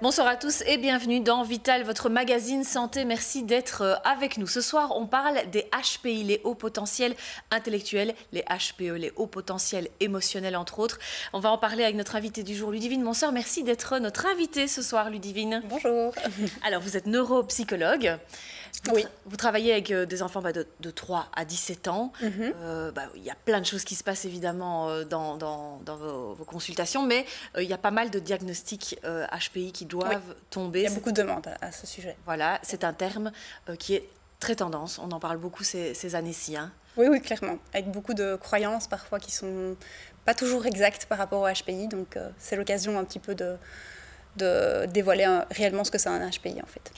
Bonsoir à tous et bienvenue dans Vital, votre magazine santé. Merci d'être avec nous. Ce soir, on parle des HPI, les hauts potentiels intellectuels, les HPE, les hauts potentiels émotionnels, entre autres. On va en parler avec notre invitée du jour, Ludivine Monseur. Merci d'être notre invitée ce soir, Ludivine. Bonjour. Alors, vous êtes neuropsychologue. Oui. Vous travaillez avec des enfants de 3 à 17 ans. Il y a plein de choses qui se passent évidemment dans vos consultations, mais il y a pas mal de diagnostics HPI qui doivent tomber. Il y a beaucoup de demandes à ce sujet. Voilà, c'est un terme qui est très tendance. On en parle beaucoup ces années-ci. Hein. Oui, clairement. Avec beaucoup de croyances parfois qui ne sont pas toujours exactes par rapport au HPI. Donc c'est l'occasion un petit peu de dévoiler réellement ce que c'est un HPI en fait.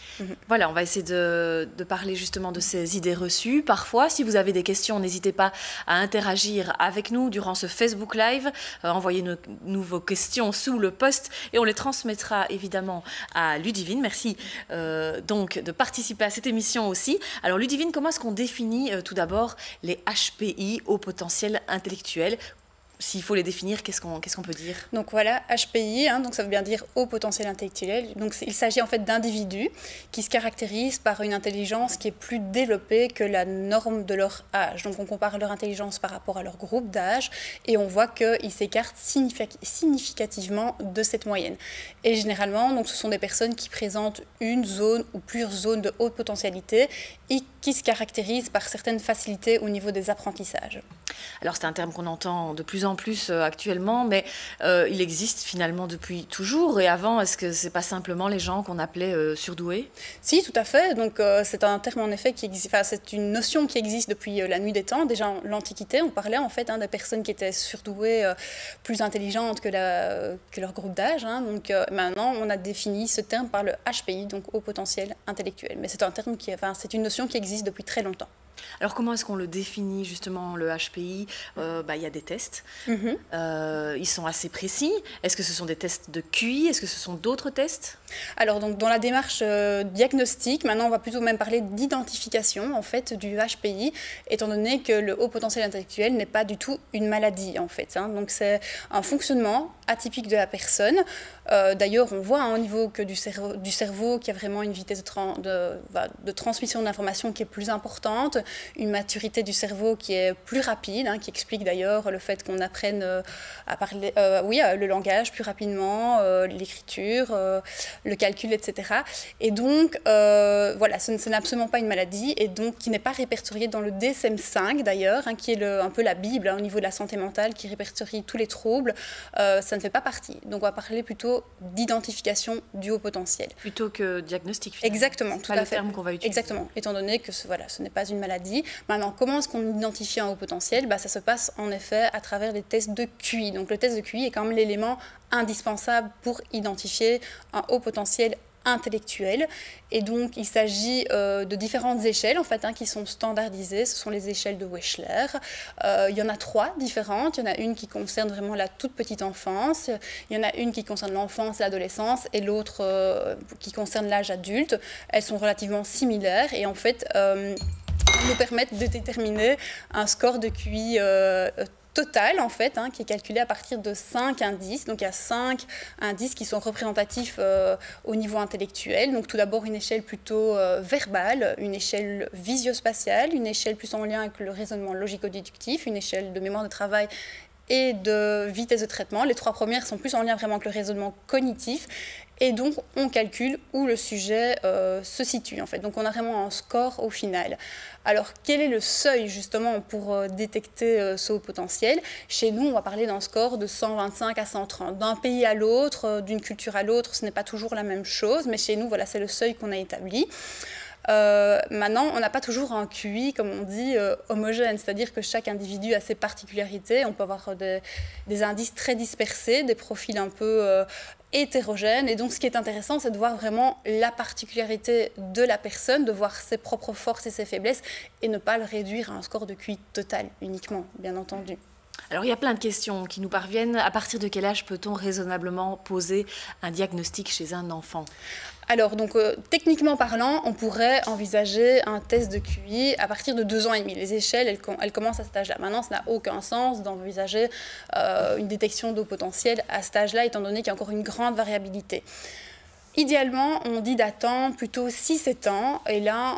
Voilà, on va essayer de parler justement de ces idées reçues. Parfois, si vous avez des questions, n'hésitez pas à interagir avec nous durant ce Facebook Live. Envoyez-nous vos questions sous le post et on les transmettra évidemment à Ludivine. Merci donc de participer à cette émission aussi. Alors Ludivine, comment est-ce qu'on définit tout d'abord les HPI, hauts potentiels intellectuels ? S'il faut les définir, qu'est-ce qu'on peut dire? Donc voilà, HPI, donc ça veut bien dire haut potentiel intellectuel. Donc il s'agit en fait d'individus qui se caractérisent par une intelligence qui est plus développée que la norme de leur âge. Donc on compare leur intelligence par rapport à leur groupe d'âge et on voit qu'ils s'écartent significativement de cette moyenne. Et généralement, donc, ce sont des personnes qui présentent une zone ou plusieurs zones de haute potentialité et qui se caractérisent par certaines facilités au niveau des apprentissages. Alors c'est un terme qu'on entend de plus en plus actuellement, mais il existe finalement depuis toujours. Et avant, est-ce que c'est pas simplement les gens qu'on appelait surdoués? Si, tout à fait. Donc c'est un terme en effet qui existe. Enfin, c'est une notion qui existe depuis la nuit des temps. Déjà en l'Antiquité, on parlait en fait des personnes qui étaient surdouées, plus intelligentes que leur groupe d'âge. Donc maintenant, on a défini ce terme par le HPI, donc haut potentiel intellectuel. Mais c'est un terme c'est une notion qui existe depuis très longtemps. Alors comment est-ce qu'on le définit justement, le HPI? Il y a des tests, ils sont assez précis. Est-ce que ce sont des tests de QI? Est-ce que ce sont d'autres tests? Alors donc dans la démarche diagnostique, maintenant on va plutôt même parler d'identification en fait du HPI, étant donné que le haut potentiel intellectuel n'est pas du tout une maladie en fait. Donc c'est un fonctionnement atypique de la personne. D'ailleurs on voit au niveau du cerveau qu'il y a vraiment une vitesse de transmission d'informations qui est plus importante, une maturité du cerveau qui est plus rapide, qui explique d'ailleurs le fait qu'on apprenne à parler, le langage plus rapidement, l'écriture, le calcul, etc. Et donc, ce n'est absolument pas une maladie et donc qui n'est pas répertoriée dans le DSM-5 d'ailleurs, qui est un peu la Bible au niveau de la santé mentale, qui répertorie tous les troubles. Ça ne fait pas partie. Donc, on va parler plutôt d'identification du haut potentiel. Plutôt que diagnostic, finalement. Exactement, tout à fait. C'est pas le terme qu'on va utiliser. Exactement, étant donné que ce n'est pas une maladie. Maintenant, comment est-ce qu'on identifie un haut potentiel? Ça se passe en effet à travers les tests de QI. Donc, le test de QI est quand même l'élément indispensable pour identifier un haut potentiel intellectuel. Et donc, il s'agit de différentes échelles en fait, qui sont standardisées. Ce sont les échelles de Wechsler. Il y en a 3 différentes. Il y en a une qui concerne vraiment la toute petite enfance. Il y en a une qui concerne l'enfance et l'adolescence et l'autre qui concerne l'âge adulte. Elles sont relativement similaires et en fait nous permettent de déterminer un score de QI total en fait, qui est calculé à partir de 5 indices. Donc il y a 5 indices qui sont représentatifs au niveau intellectuel. Donc tout d'abord une échelle plutôt verbale, une échelle visio-spatiale, une échelle plus en lien avec le raisonnement logico-déductif, une échelle de mémoire de travail et de vitesse de traitement. Les 3 premières sont plus en lien vraiment avec le raisonnement cognitif. Et donc, on calcule où le sujet se situe, en fait. Donc, on a vraiment un score au final. Alors, quel est le seuil, justement, pour détecter ce haut potentiel? Chez nous, on va parler d'un score de 125 à 130. D'un pays à l'autre, d'une culture à l'autre, ce n'est pas toujours la même chose. Mais chez nous, voilà, c'est le seuil qu'on a établi. Maintenant, on n'a pas toujours un QI, comme on dit, homogène, c'est-à-dire que chaque individu a ses particularités. On peut avoir des indices très dispersés, des profils un peu hétérogènes. Et donc, ce qui est intéressant, c'est de voir vraiment la particularité de la personne, de voir ses propres forces et ses faiblesses, et ne pas le réduire à un score de QI total uniquement, bien entendu. Alors, il y a plein de questions qui nous parviennent. À partir de quel âge peut-on raisonnablement poser un diagnostic chez un enfant? Alors, donc, techniquement parlant, on pourrait envisager un test de QI à partir de 2 ans et demi. Les échelles, elles commencent à cet âge-là. Maintenant, ça n'a aucun sens d'envisager une détection d'eau potentielle à cet âge-là, étant donné qu'il y a encore une grande variabilité. Idéalement, on dit d'attendre plutôt 6-7 ans, et là,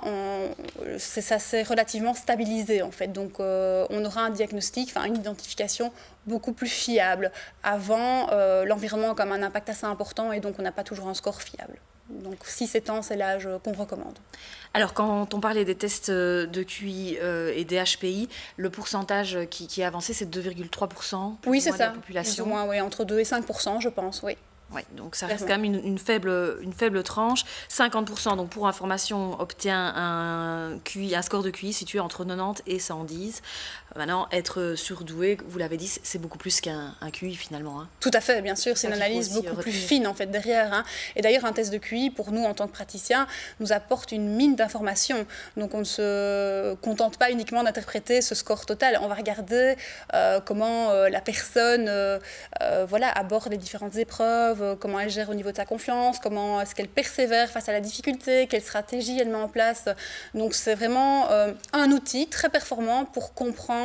ça s'est relativement stabilisé en fait. Donc, on aura un diagnostic, enfin une identification beaucoup plus fiable. Avant, l'environnement a quand même un impact assez important, et donc on n'a pas toujours un score fiable. Donc 6-7 ans, c'est l'âge qu'on recommande. Alors, quand on parlait des tests de QI et des HPI, le pourcentage qui est avancé, c'est 2,3% oui, c'est de ça, la population. plus ou moins, oui, entre 2 et 5%, je pense, oui. Ouais, donc ça reste quand même une faible tranche. 50%, donc pour information, obtient un score de QI situé entre 90 et 110. Maintenant, être surdoué, vous l'avez dit, c'est beaucoup plus qu'un QI finalement. Hein. Tout à fait, bien sûr, c'est une analyse beaucoup plus fine en fait derrière. Hein. Et d'ailleurs, un test de QI, pour nous en tant que praticiens, nous apporte une mine d'informations. Donc on ne se contente pas uniquement d'interpréter ce score total. On va regarder comment la personne aborde les différentes épreuves, comment elle gère au niveau de sa confiance, comment est-ce qu'elle persévère face à la difficulté, quelle stratégie elle met en place. Donc c'est vraiment un outil très performant pour comprendre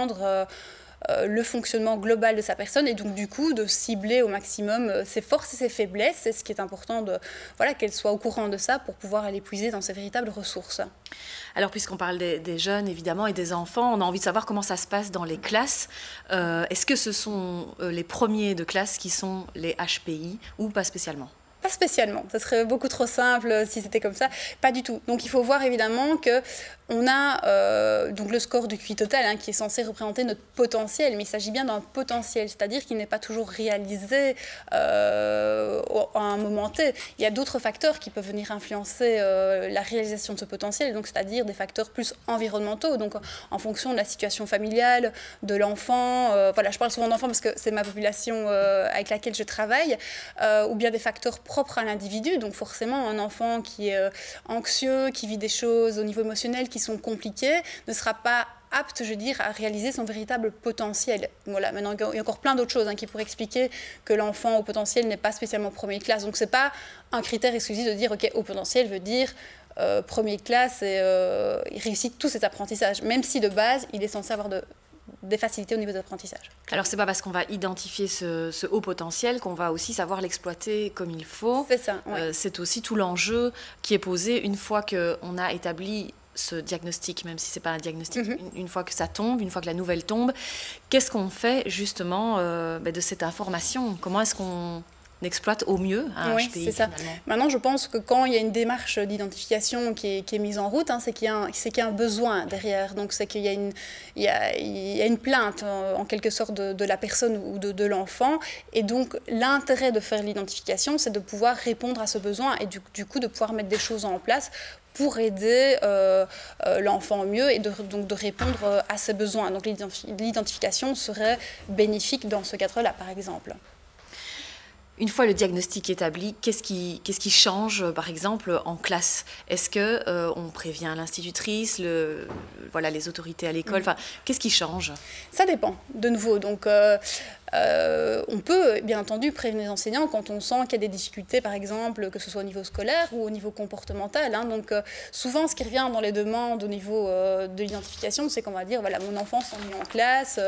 le fonctionnement global de sa personne, et donc du coup de cibler au maximum ses forces et ses faiblesses. C'est ce qui est important qu'elle soit au courant de ça pour pouvoir aller puiser dans ses véritables ressources. Alors, puisqu'on parle des jeunes, évidemment, et des enfants, on a envie de savoir comment ça se passe dans les classes. Est-ce que ce sont les premiers de classe qui sont les HPI ou pas spécialement ? Pas spécialement, ça serait beaucoup trop simple si c'était comme ça, pas du tout. Donc il faut voir évidemment qu'on a donc le score du QI total qui est censé représenter notre potentiel, mais il s'agit bien d'un potentiel, c'est-à-dire qu'il n'est pas toujours réalisé à un moment T. Il y a d'autres facteurs qui peuvent venir influencer la réalisation de ce potentiel, donc c'est-à-dire des facteurs plus environnementaux, donc en fonction de la situation familiale, de l'enfant, je parle souvent d'enfants parce que c'est ma population avec laquelle je travaille, ou bien des facteurs propre à l'individu, donc forcément un enfant qui est anxieux, qui vit des choses au niveau émotionnel qui sont compliquées, ne sera pas apte, à réaliser son véritable potentiel. Voilà, maintenant il y a encore plein d'autres choses qui pourraient expliquer que l'enfant au potentiel n'est pas spécialement première classe. Donc c'est pas un critère exclusif de dire ok, au potentiel veut dire première classe et il réussit tous ses apprentissages, même si de base il est censé avoir des facilités au niveau de l'apprentissage. Alors, c'est pas parce qu'on va identifier ce haut potentiel qu'on va aussi savoir l'exploiter comme il faut. C'est ça, oui. C'est aussi tout l'enjeu qui est posé une fois qu'on a établi ce diagnostic, même si c'est pas un diagnostic, une fois que ça tombe, une fois que la nouvelle tombe. Qu'est-ce qu'on fait justement de cette information ? Comment est-ce qu'on exploite au mieux un HPI, c'est ça. Maintenant, je pense que quand il y a une démarche d'identification qui est mise en route, c'est qu'il y a un besoin derrière. Donc, c'est qu'il y a une plainte, en quelque sorte, de la personne ou de l'enfant. Et donc, l'intérêt de faire l'identification, c'est de pouvoir répondre à ce besoin et du coup, de pouvoir mettre des choses en place pour aider l'enfant au mieux et donc de répondre à ses besoins. Donc, l'identification serait bénéfique dans ce cadre-là, par exemple. Une fois le diagnostic établi, qu'est-ce qui change, par exemple, en classe ? Est-ce qu'on prévient l'institutrice, les autorités à l'école ? Qu'est-ce qui change ? Ça dépend, de nouveau. Donc, on peut, bien entendu, prévenir les enseignants quand on sent qu'il y a des difficultés, par exemple, que ce soit au niveau scolaire ou au niveau comportemental. Donc, souvent, ce qui revient dans les demandes au niveau de l'identification, c'est qu'on va dire, mon enfant s'ennuie en classe,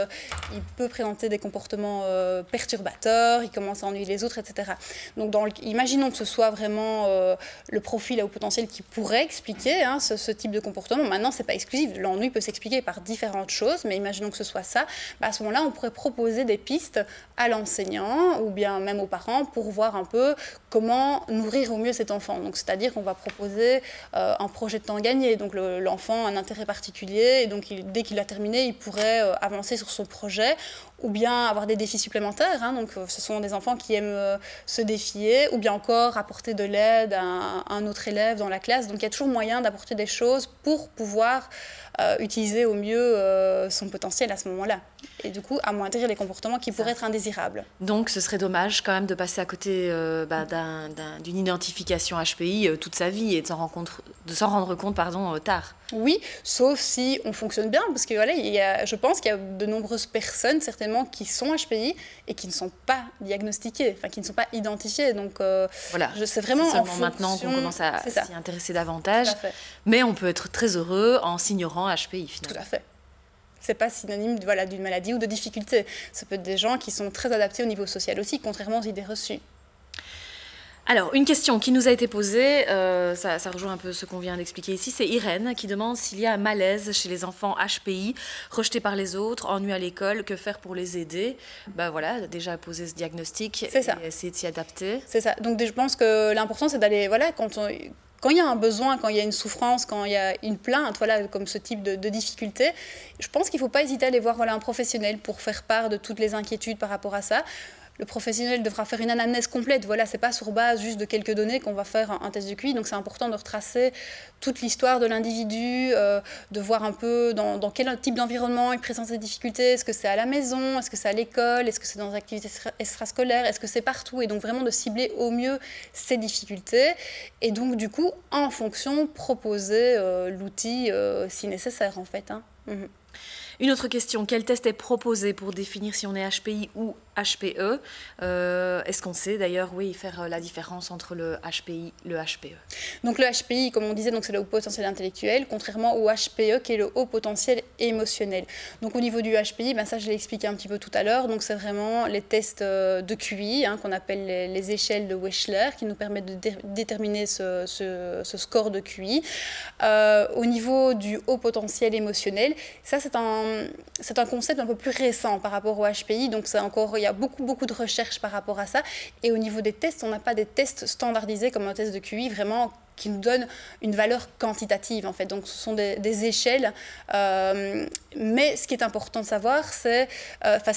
il peut présenter des comportements perturbateurs, il commence à ennuyer les autres, etc. Donc, imaginons que ce soit vraiment le profil à haut potentiel qui pourrait expliquer ce type de comportement. Maintenant, ce n'est pas exclusif. L'ennui peut s'expliquer par différentes choses, mais imaginons que ce soit ça. À ce moment-là, on pourrait proposer des pistes à l'enseignant ou bien même aux parents pour voir un peu comment nourrir au mieux cet enfant. Donc, c'est-à-dire qu'on va proposer un projet de temps gagné. Donc, l'enfant a un intérêt particulier et donc, dès qu'il a terminé, il pourrait avancer sur son projet ou bien avoir des défis supplémentaires. Donc, ce sont des enfants qui aiment se défier ou bien encore apporter de l'aide à un autre élève dans la classe. Donc, il y a toujours moyen d'apporter des choses pour pouvoir utiliser au mieux son potentiel à ce moment-là. Et du coup, amoindrir les comportements qui pourraient être indésirables. Donc, ce serait dommage quand même de passer à côté d'une identification HPI toute sa vie et de s'en rendre compte tard. Oui, sauf si on fonctionne bien, parce que je pense qu'il y a de nombreuses personnes certainement qui sont HPI et qui ne sont pas diagnostiquées, qui ne sont pas identifiées. Donc c'est vraiment seulement maintenant qu'on commence à s'y intéresser davantage. Mais on peut être très heureux en s'ignorant HPI finalement. Tout à fait. C'est pas synonyme d'une maladie ou de difficulté. Ça peut être des gens qui sont très adaptés au niveau social aussi, contrairement aux idées reçues. Alors, une question qui nous a été posée, ça rejoint un peu ce qu'on vient d'expliquer ici, c'est Irène qui demande s'il y a un malaise chez les enfants HPI, rejetés par les autres, ennui à l'école, que faire pour les aider? Ben voilà, déjà poser ce diagnostic et essayer de s'y adapter. C'est ça. Donc je pense que l'important c'est d'aller, voilà, quand il y a un besoin, quand il y a une souffrance, quand il y a une plainte, voilà, comme ce type de difficulté, je pense qu'il ne faut pas hésiter à aller voir, voilà, un professionnel pour faire part de toutes les inquiétudes par rapport à ça. Le professionnel devra faire une anamnèse complète. Voilà, c'est pas sur base juste de quelques données qu'on va faire un test de QI. Donc c'est important de retracer toute l'histoire de l'individu, de voir un peu dans quel type d'environnement il présente ses difficultés. Est-ce que c'est à la maison? Est-ce que c'est à l'école? Est-ce que c'est dans des activités extrascolaires? Est-ce que c'est partout? Et donc vraiment de cibler au mieux ses difficultés. Et donc du coup, en fonction, proposer l'outil si nécessaire en fait. Hein. Une autre question, quel test est proposé pour définir si on est HPI ou HPE? Est-ce qu'on sait d'ailleurs, oui, faire la différence entre le HPI et le HPE? Donc le HPI, comme on disait, c'est le haut potentiel intellectuel, contrairement au HPE qui est le haut potentiel émotionnel. Donc au niveau du HPI, ça je l'ai expliqué un petit peu tout à l'heure, donc c'est vraiment les tests de QI, qu'on appelle les échelles de Wechsler, qui nous permettent de déterminer ce score de QI. Au niveau du haut potentiel émotionnel, ça c'est un concept un peu plus récent par rapport au HPI, donc il y a beaucoup de recherches par rapport à ça. Et au niveau des tests, on n'a pas des tests standardisés comme un test de QI, vraiment qui nous donnent une valeur quantitative en fait. Donc ce sont des échelles, mais ce qui est important de savoir, c'est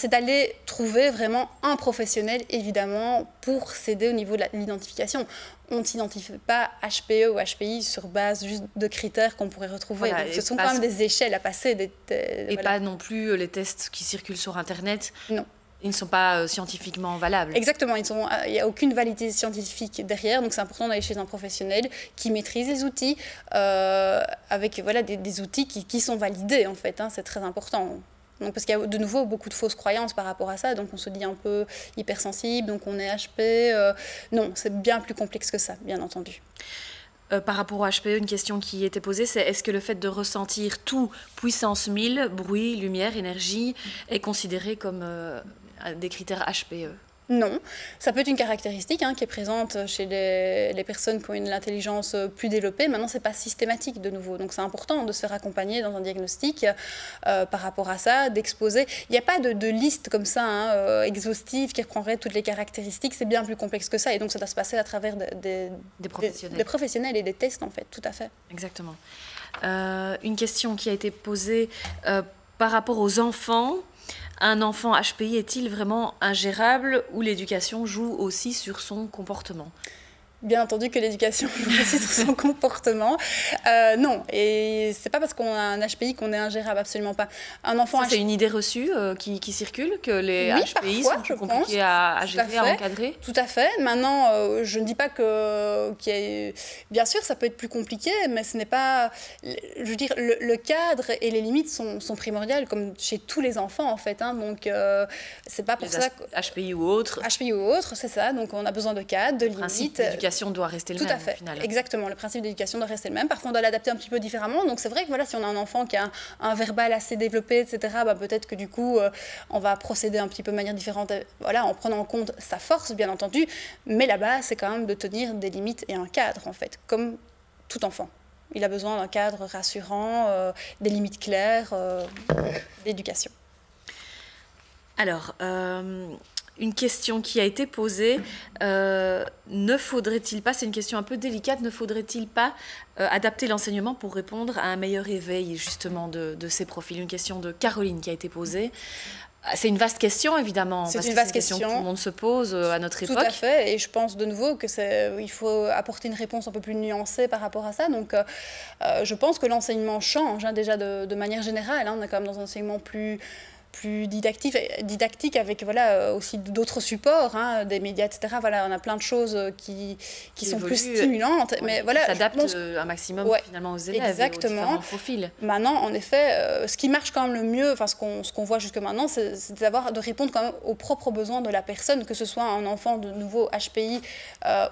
d'aller trouver vraiment un professionnel évidemment pour s'aider au niveau de l'identification. On ne s'identifie pas HPE ou HPI sur base juste de critères qu'on pourrait retrouver. Voilà, ce sont quand même des échelles à passer. Et voilà. Pas non plus les tests qui circulent sur Internet. Non. Ils ne sont pas scientifiquement valables. Exactement, il n'y a aucune validité scientifique derrière, donc c'est important d'aller chez un professionnel qui maîtrise les outils, avec des outils qui sont validés en fait, c'est très important. Donc, parce qu'il y a de nouveau beaucoup de fausses croyances par rapport à ça, donc on se dit un peu hypersensible, donc on est HP. Non, c'est bien plus complexe que ça, bien entendu. Par rapport au HPE, une question qui était posée, c'est est-ce que le fait de ressentir tout puissance 1000, bruit, lumière, énergie, est considéré comme des critères HPE? Non, ça peut être une caractéristique qui est présente chez les personnes qui ont l'intelligence plus développée. Maintenant, ce n'est pas systématique de nouveau. Donc, c'est important de se faire accompagner dans un diagnostic par rapport à ça, d'exposer. Il n'y a pas de liste comme ça, exhaustive, qui reprendrait toutes les caractéristiques. C'est bien plus complexe que ça. Et donc, ça doit se passer à travers des professionnels et des tests, en fait. Tout à fait. Exactement. Une question qui a été posée par rapport aux enfants. Un enfant HPI est-il vraiment ingérable ou l'éducation joue aussi sur son comportement? Bien entendu que l'éducation joue aussi sur son comportement. Non, et c'est pas parce qu'on a un HPI qu'on est ingérable, absolument pas. Un enfant c'est une idée reçue qui circule, que les HPI sont plus compliqués à gérer, à encadrer? Tout à fait. Maintenant, je ne dis pas bien sûr, ça peut être plus compliqué, mais ce n'est pas... Je veux dire, le cadre et les limites sont primordiales, comme chez tous les enfants, en fait. Donc, c'est pas pour ça que... HPI ou autres. HPI ou autres, c'est ça. Donc, on a besoin de cadre, de limites. Doit rester le même. Tout à fait. Au final. Exactement. Le principe d'éducation doit rester le même. Parfois, on doit l'adapter un petit peu différemment. Donc, c'est vrai que si on a un enfant qui a un verbal assez développé, etc., peut-être que du coup, on va procéder un petit peu de manière différente, en prenant en compte sa force, bien entendu. Mais la base, c'est quand même de tenir des limites et un cadre, en fait, comme tout enfant. Il a besoin d'un cadre rassurant, des limites claires, d'éducation. Alors, une question qui a été posée, ne faudrait-il pas, c'est une question un peu délicate, ne faudrait-il pas adapter l'enseignement pour répondre à un meilleur éveil justement de ces profils? Une question de Caroline qui a été posée. C'est une vaste question, évidemment. C'est une vaste question que tout le monde se pose à notre époque. Tout à fait, et je pense de nouveau qu'il faut apporter une réponse un peu plus nuancée par rapport à ça. Donc, je pense que l'enseignement change déjà de manière générale. On est quand même dans un enseignement plus didactique avec aussi d'autres supports, des médias, etc. On a plein de choses qui sont plus stimulantes. Mais qui s'adaptent un maximum finalement aux élèves. Exactement. Et aux différents profils. Maintenant, en effet, ce qui marche quand même le mieux, ce qu'on voit jusque maintenant, c'est de répondre quand même aux propres besoins de la personne, que ce soit un enfant de nouveau HPI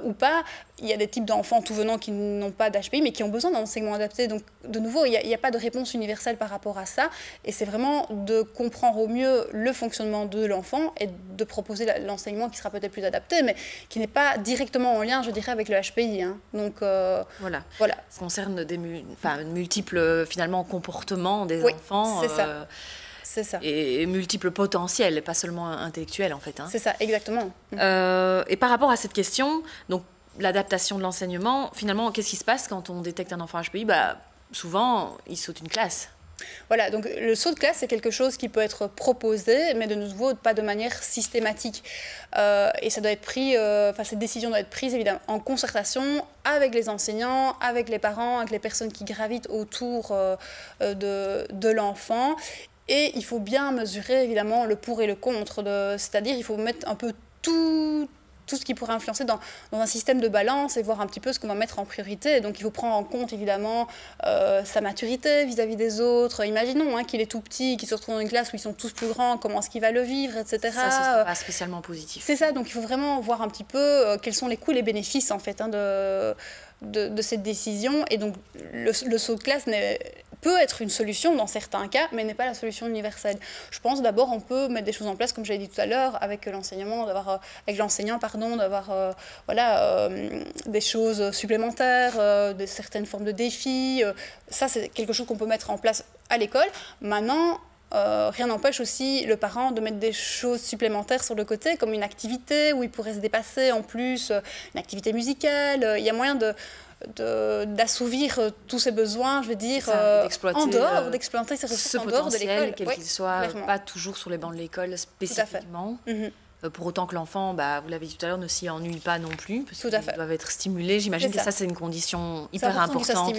ou pas. il y a des types d'enfants tout venant qui n'ont pas d'HPI, mais qui ont besoin d'un enseignement adapté. Donc, de nouveau, il n'y a pas de réponse universelle par rapport à ça. Et c'est vraiment de comprendre au mieux le fonctionnement de l'enfant et de proposer l'enseignement qui sera peut-être plus adapté, mais qui n'est pas directement en lien, je dirais, avec le HPI. Hein. Donc, voilà. Ça concerne des multiples, finalement, comportements des enfants. C'est ça. C'est ça. Et multiples potentiels, pas seulement intellectuels, en fait. Hein. C'est ça, exactement. Et par rapport à cette question, donc, l'adaptation de l'enseignement, finalement, qu'est-ce qui se passe quand on détecte un enfant HPI? Souvent, il saute une classe. Voilà, donc le saut de classe, c'est quelque chose qui peut être proposé, mais de nouveau, pas de manière systématique. Et ça doit être pris, cette décision doit être prise, évidemment, en concertation avec les enseignants, avec les parents, avec les personnes qui gravitent autour de l'enfant. Et il faut bien mesurer, évidemment, le pour et le contre. C'est-à-dire, il faut mettre un peu tout ce qui pourrait influencer dans un système de balance et voir un petit peu ce qu'on va mettre en priorité. Donc il faut prendre en compte évidemment sa maturité vis-à-vis des autres. Imaginons qu'il est tout petit, qu'il se retrouve dans une classe où ils sont tous plus grands, comment est-ce qu'il va le vivre, etc. Ça, ce ne sera pas spécialement positif. C'est ça, donc il faut vraiment voir un petit peu quels sont les coûts et les bénéfices en fait de cette décision. Et donc le saut de classe peut être une solution dans certains cas, mais n'est pas la solution universelle. Je pense d'abord on peut mettre des choses en place, comme j'avais dit tout à l'heure, avec l'enseignant, d'avoir des choses supplémentaires, certaines formes de défis. Ça, c'est quelque chose qu'on peut mettre en place à l'école. Maintenant, rien n'empêche aussi le parent de mettre des choses supplémentaires sur le côté, comme une activité où il pourrait se dépasser en plus, une activité musicale. Il y a moyen d'assouvir tous ses besoins, je veux dire, d'exploiter ses ressources en dehors de l'école. Quel qu'il soit, pas toujours sur les bancs de l'école spécifiquement. Pour autant que l'enfant, vous l'avez dit tout à l'heure, ne s'y ennuie pas non plus, parce qu'ils doivent être stimulés. J'imagine que ça, c'est une condition hyper importante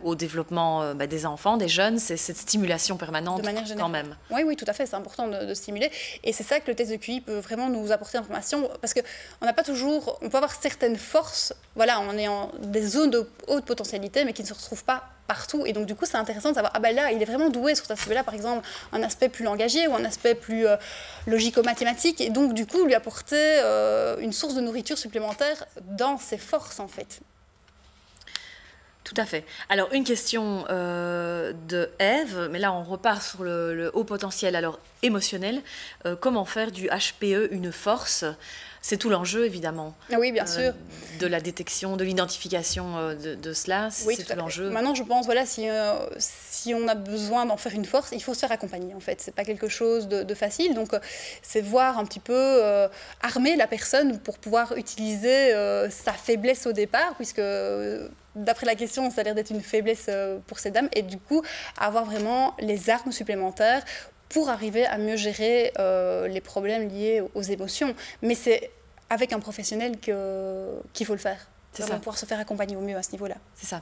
au développement des enfants, des jeunes. C'est cette stimulation permanente quand même. Oui, tout à fait, c'est important de stimuler. Et c'est ça que le test de QI peut vraiment nous apporter d'informations, parce qu'on n'a pas toujours... On peut avoir certaines forces, on est en des zones de haute potentialité, mais qui ne se retrouvent pas partout. Et donc, du coup, c'est intéressant de savoir, là, il est vraiment doué sur cet aspect-là, par exemple, un aspect plus langagier ou un aspect plus logico-mathématique. Et donc, du coup, lui apporter une source de nourriture supplémentaire dans ses forces, en fait. Tout à fait. Alors, une question de Ève, mais là, on repart sur le haut potentiel émotionnel. Comment faire du HPE une force? C'est tout l'enjeu, évidemment. Oui, bien sûr. De la détection, de l'identification de cela, c'est tout l'enjeu. Maintenant, je pense, si on a besoin d'en faire une force, il faut se faire accompagner, en fait. C'est pas quelque chose de facile. Donc, c'est voir un petit peu armer la personne pour pouvoir utiliser sa faiblesse au départ, puisque... D'après la question, ça a l'air d'être une faiblesse pour ces dames. Et du coup, avoir vraiment les armes supplémentaires pour arriver à mieux gérer les problèmes liés aux émotions. Mais c'est avec un professionnel qu'il faut le faire. C'est ça. Pouvoir se faire accompagner au mieux à ce niveau-là. C'est ça.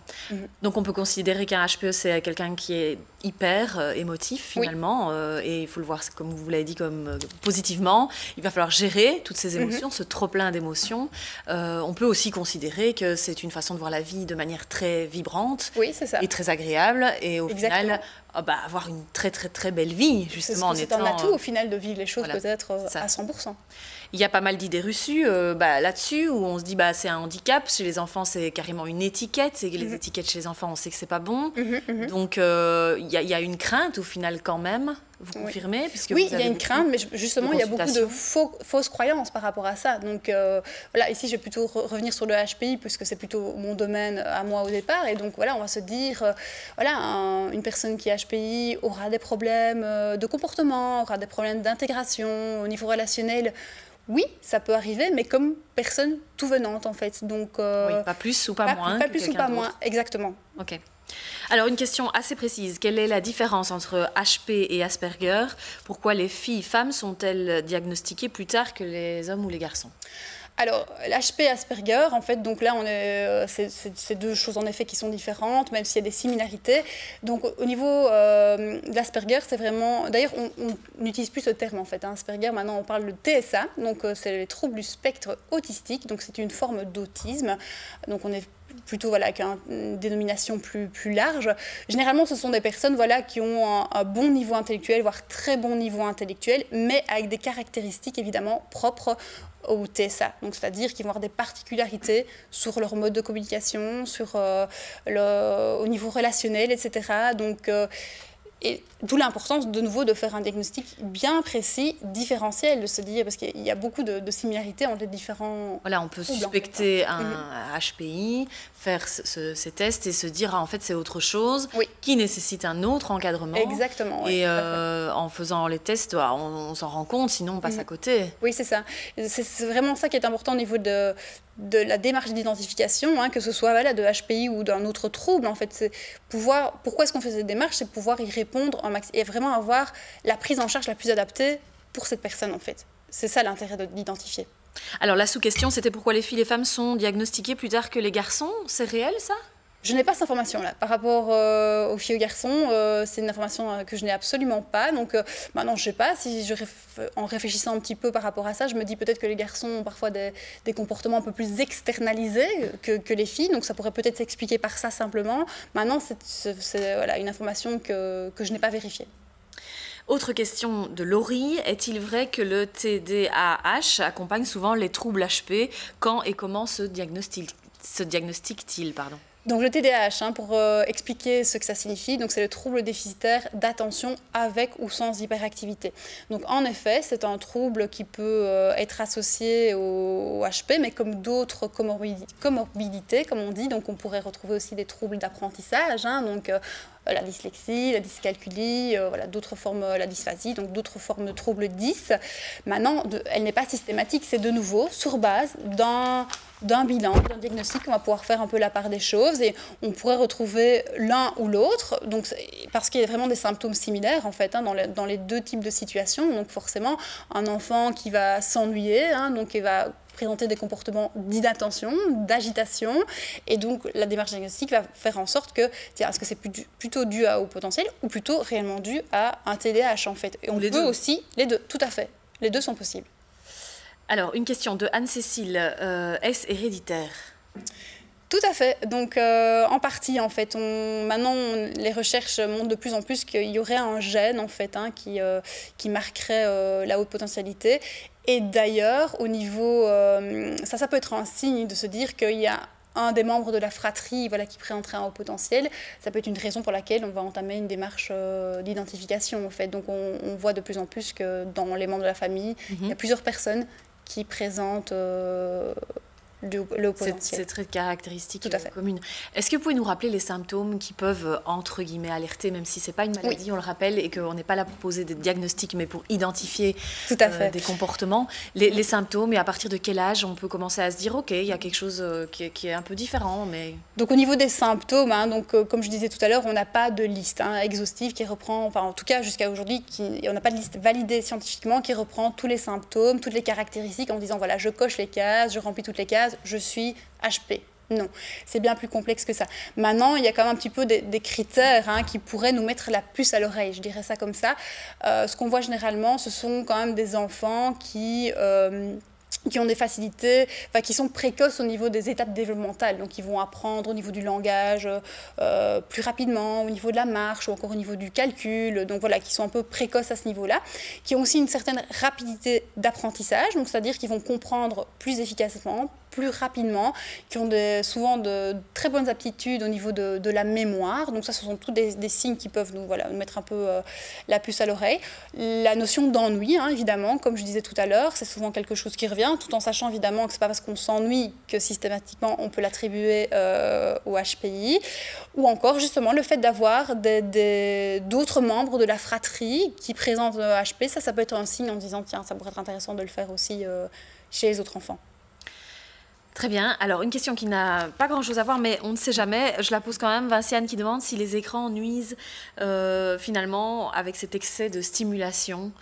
Donc on peut considérer qu'un HPE, c'est quelqu'un qui est hyper émotif finalement, et il faut le voir, comme vous l'avez dit, comme positivement. Il va falloir gérer toutes ces émotions, ce trop-plein d'émotions. On peut aussi considérer que c'est une façon de voir la vie de manière très vibrante et très agréable, et au final avoir une très très très belle vie, justement. C'est un atout au final de vivre les choses peut-être à 100%. Il y a pas mal d'idées reçues là-dessus, où on se dit c'est un handicap. Chez les enfants, c'est carrément une étiquette. Les étiquettes chez les enfants, on sait que c'est pas bon. Donc, il y a une crainte, au final, quand même. Vous confirmez, puisque oui, il y a une crainte, mais justement, il y a beaucoup de fausses croyances par rapport à ça. Donc, ici, je vais plutôt revenir sur le HPI, puisque c'est plutôt mon domaine à moi au départ. Et donc, on va se dire, une personne qui est HPI aura des problèmes de comportement, aura des problèmes d'intégration au niveau relationnel. Oui, ça peut arriver, mais comme personne tout venante, en fait. Donc, pas plus ou pas moins. Pas plus ou pas moins, exactement. Ok. Alors, une question assez précise. Quelle est la différence entre HP et Asperger? Pourquoi les filles-femmes sont-elles diagnostiquées plus tard que les hommes ou les garçons? Alors, l'HP et Asperger, en fait, donc là, c'est deux choses en effet qui sont différentes, même s'il y a des similarités. Donc, au niveau de l'Asperger, c'est vraiment... D'ailleurs, on n'utilise plus ce terme, en fait. Asperger, maintenant, on parle de TSA, donc c'est les troubles du spectre autistique, donc c'est une forme d'autisme. Donc, on est plutôt avec une dénomination plus large. Généralement, ce sont des personnes qui ont un bon niveau intellectuel, voire très bon niveau intellectuel, mais avec des caractéristiques évidemment propres au TSA. Donc, c'est-à-dire qu'ils vont avoir des particularités sur leur mode de communication, sur, au niveau relationnel, etc. Donc, et d'où l'importance, de nouveau, de faire un diagnostic bien précis, différentiel, de se dire, parce qu'il y a beaucoup de similarités entre les différents... Voilà, on peut suspecter un HPI, faire ces tests et se dire, en fait, c'est autre chose, qui nécessite un autre encadrement. Exactement. Et en faisant les tests, on s'en rend compte, sinon on passe à côté. Oui, c'est ça. C'est vraiment ça qui est important au niveau de la démarche d'identification, que ce soit de HPI ou d'un autre trouble. En fait, c'est pourquoi est-ce qu'on fait cette démarche? C'est pouvoir y répondre et vraiment avoir la prise en charge la plus adaptée pour cette personne, en fait. C'est ça l'intérêt d'identifier. Alors, la sous-question, c'était pourquoi les filles et les femmes sont diagnostiquées plus tard que les garçons? C'est réel, ça? Je n'ai pas cette information-là. Par rapport aux filles et aux garçons, c'est une information que je n'ai absolument pas. Donc maintenant, je ne sais pas. En réfléchissant un petit peu par rapport à ça, je me dis peut-être que les garçons ont parfois des comportements un peu plus externalisés que les filles. Donc ça pourrait peut-être s'expliquer par ça simplement. Maintenant, c'est une information que je n'ai pas vérifiée. Autre question de Laurie, est-il vrai que le TDAH accompagne souvent les troubles HP? Quand et comment se diagnostique-t-il, pardon? Donc le TDAH, pour expliquer ce que ça signifie, c'est le trouble déficitaire d'attention avec ou sans hyperactivité. Donc en effet, c'est un trouble qui peut être associé au HP, mais comme d'autres comorbidités, comme on dit. Donc on pourrait retrouver aussi des troubles d'apprentissage, la dyslexie, la dyscalculie, d'autres formes, la dysphasie, donc d'autres formes de troubles 10. Maintenant, elle n'est pas systématique, c'est de nouveau sur base d'un bilan, d'un diagnostic, on va pouvoir faire un peu la part des choses et on pourrait retrouver l'un ou l'autre, parce qu'il y a vraiment des symptômes similaires en fait, dans les deux types de situations. Donc forcément, un enfant qui va s'ennuyer, donc il va présenter des comportements d'inattention, d'agitation, et donc la démarche diagnostique va faire en sorte que, est-ce que c'est plutôt dû au potentiel ou plutôt réellement dû à un TDAH en fait. Et on peut aussi, les deux, tout à fait, les deux sont possibles. Alors, une question de Anne-Cécile, est-ce héréditaire? Tout à fait. Donc, en partie, en fait, maintenant, les recherches montrent de plus en plus qu'il y aurait un gène, en fait, qui marquerait la haute potentialité. Et d'ailleurs, au niveau... ça peut être un signe de se dire qu'il y a un des membres de la fratrie qui présenterait un haut potentiel. Ça peut être une raison pour laquelle on va entamer une démarche d'identification, en fait. Donc, on voit de plus en plus que dans les membres de la famille, il y a plusieurs personnes qui présentent le haut potentiel. C'est très caractéristique commune. Est-ce que vous pouvez nous rappeler les symptômes qui peuvent, entre guillemets, alerter, même si ce n'est pas une maladie, on le rappelle, et qu'on n'est pas là pour poser des diagnostics, mais pour identifier des comportements, les symptômes, et à partir de quel âge on peut commencer à se dire, OK, il y a quelque chose qui est un peu différent. Mais... Donc au niveau des symptômes, comme je disais tout à l'heure, on n'a pas de liste exhaustive qui reprend, enfin en tout cas jusqu'à aujourd'hui, on n'a pas de liste validée scientifiquement qui reprend tous les symptômes, toutes les caractéristiques en disant, voilà, je coche les cases, je remplis toutes les cases, je suis HP. Non, c'est bien plus complexe que ça. Maintenant, il y a quand même un petit peu des critères qui pourraient nous mettre la puce à l'oreille, je dirais ça comme ça. Ce qu'on voit généralement, ce sont quand même des enfants qui ont des facilités, qui sont précoces au niveau des étapes développementales. Donc, ils vont apprendre au niveau du langage plus rapidement, au niveau de la marche ou encore au niveau du calcul. Donc, voilà, qui sont un peu précoces à ce niveau-là. Qui ont aussi une certaine rapidité d'apprentissage, donc c'est-à-dire qu'ils vont comprendre plus efficacement, plus rapidement, qui ont souvent de très bonnes aptitudes au niveau de la mémoire. Donc ça, ce sont tous des signes qui peuvent nous mettre un peu la puce à l'oreille. La notion d'ennui, évidemment, comme je disais tout à l'heure, c'est souvent quelque chose qui revient, tout en sachant évidemment que ce n'est pas parce qu'on s'ennuie que systématiquement on peut l'attribuer au HPI. Ou encore justement le fait d'avoir d'autres membres de la fratrie qui présentent le HP, ça peut être un signe en disant, tiens, ça pourrait être intéressant de le faire aussi chez les autres enfants. Très bien. Alors, une question qui n'a pas grand-chose à voir, mais on ne sait jamais. Je la pose quand même. Vinciane qui demande si les écrans nuisent finalement avec cet excès de stimulation.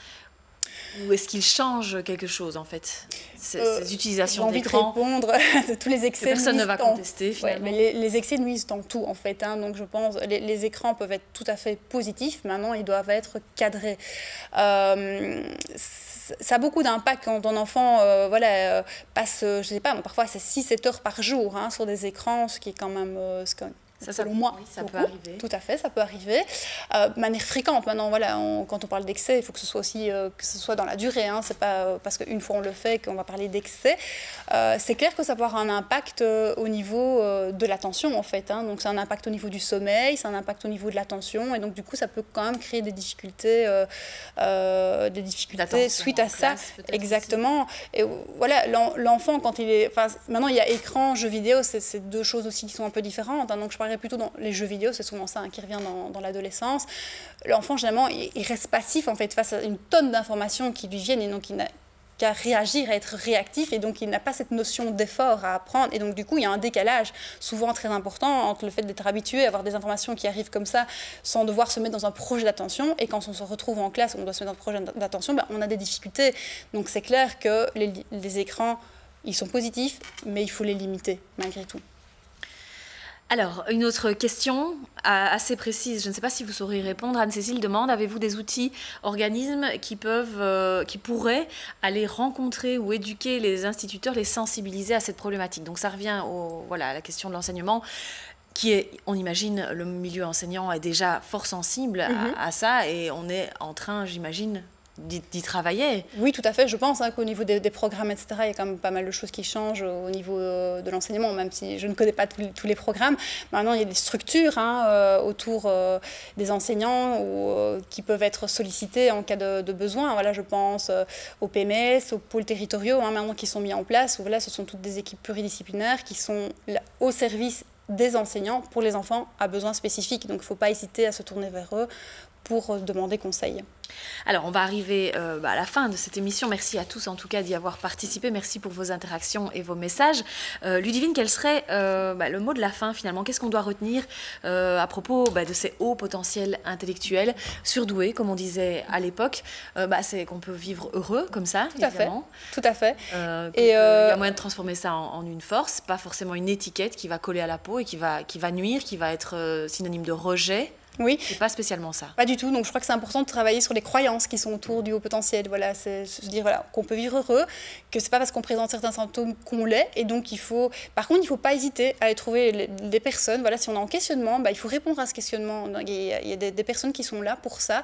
Ou est-ce qu'ils changent quelque chose, en fait, ces utilisations d'écran? J'ai envie de répondre de tous les excès. Personne ne va contester, finalement. Mais les excès nuisent en tout, en fait. Donc, je pense que les écrans peuvent être tout à fait positifs. Maintenant, ils doivent être cadrés. Ça a beaucoup d'impact quand un enfant passe, je ne sais pas, parfois c'est 6-7 heures par jour sur des écrans, ce qui est quand même selon moi. Oui, ça peut arriver. Tout à fait, ça peut arriver. De manière fréquente, maintenant, voilà, quand on parle d'excès, il faut que ce soit aussi que ce soit dans la durée. Hein, c'est pas parce qu'une fois on le fait qu'on va parler d'excès. C'est clair que ça peut avoir un impact au niveau de l'attention, en fait. Hein, donc c'est un impact au niveau du sommeil, c'est un impact au niveau de l'attention. Et donc du coup, ça peut quand même créer des difficultés suite à ça. Exactement. Aussi. Et voilà, l'enfant, quand il est... Maintenant, il y a écran, jeux vidéo, c'est deux choses aussi qui sont un peu différentes. Hein, donc je parlerais plutôt dans les jeux vidéo, c'est souvent ça qui revient dans l'adolescence. L'enfant, généralement, il reste passif en fait, face à une tonne d'informations qui lui viennent et donc il n'a qu'à réagir, à être réactif, et donc il n'a pas cette notion d'effort à apprendre. Et donc du coup, il y a un décalage souvent très important entre le fait d'être habitué à avoir des informations qui arrivent comme ça sans devoir se mettre dans un projet d'attention, et quand on se retrouve en classe, on doit se mettre dans un projet d'attention, on a des difficultés. Donc c'est clair que les écrans, ils sont positifs, mais il faut les limiter malgré tout. Alors, une autre question assez précise, je ne sais pas si vous saurez y répondre. Anne-Cécile demande, avez-vous des outils, organismes qui pourraient aller rencontrer ou éduquer les instituteurs, les sensibiliser à cette problématique? Donc ça revient à la question de l'enseignement, qui est, on imagine, le milieu enseignant est déjà fort sensible à ça, et on est en train, j'imagine, d'y travailler. Oui, tout à fait. Je pense qu'au niveau des programmes, etc., il y a quand même pas mal de choses qui changent au niveau de l'enseignement, même si je ne connais pas tous les programmes. Maintenant, il y a des structures autour des enseignants qui peuvent être sollicités en cas de besoin. Voilà, je pense aux PMS, aux pôles territoriaux, maintenant qui sont mis en place. Voilà, ce sont toutes des équipes pluridisciplinaires qui sont là, au service des enseignants pour les enfants à besoins spécifiques. Donc, il ne faut pas hésiter à se tourner vers eux pour demander conseil. Alors, on va arriver à la fin de cette émission. Merci à tous, en tout cas, d'y avoir participé. Merci pour vos interactions et vos messages. Ludivine, quel serait le mot de la fin, finalement? Qu'est-ce qu'on doit retenir à propos de ces hauts potentiels intellectuels, surdoués, comme on disait à l'époque? C'est qu'on peut vivre heureux, comme ça, évidemment. Tout à fait. Il y a moyen de transformer ça en une force, pas forcément une étiquette qui va coller à la peau et qui va nuire, qui va être synonyme de rejet. Oui. C'est pas spécialement ça. Pas du tout. Donc je crois que c'est important de travailler sur les croyances qui sont autour du haut potentiel. Voilà, c'est se dire qu'on peut vivre heureux, que c'est pas parce qu'on présente certains symptômes qu'on l'est. Et donc par contre, il faut pas hésiter à aller trouver des personnes. Voilà, si on est en questionnement, il faut répondre à ce questionnement. Il y a des personnes qui sont là pour ça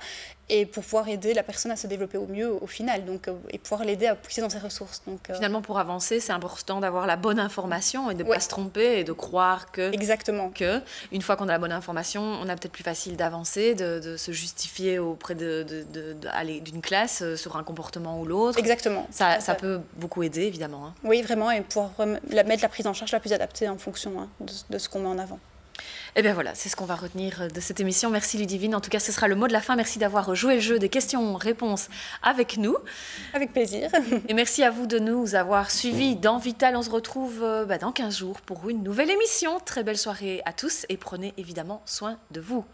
et pour pouvoir aider la personne à se développer au mieux au final. Donc et pouvoir l'aider à pousser dans ses ressources. Donc finalement, pour avancer, c'est important d'avoir la bonne information et de pas se tromper et de croire que. Exactement. Une fois qu'on a la bonne information, on a peut-être plus facile d'avancer, de se justifier auprès d'une classe sur un comportement ou l'autre. Exactement. Ça peut beaucoup aider, évidemment. Hein. Oui, vraiment, et pouvoir mettre la prise en charge la plus adaptée en fonction de ce qu'on met en avant. Et bien voilà, c'est ce qu'on va retenir de cette émission. Merci Ludivine. En tout cas, ce sera le mot de la fin. Merci d'avoir joué le jeu des questions-réponses avec nous. Avec plaisir. Et merci à vous de nous avoir suivis dans Vital. On se retrouve dans 15 jours pour une nouvelle émission. Très belle soirée à tous et prenez évidemment soin de vous.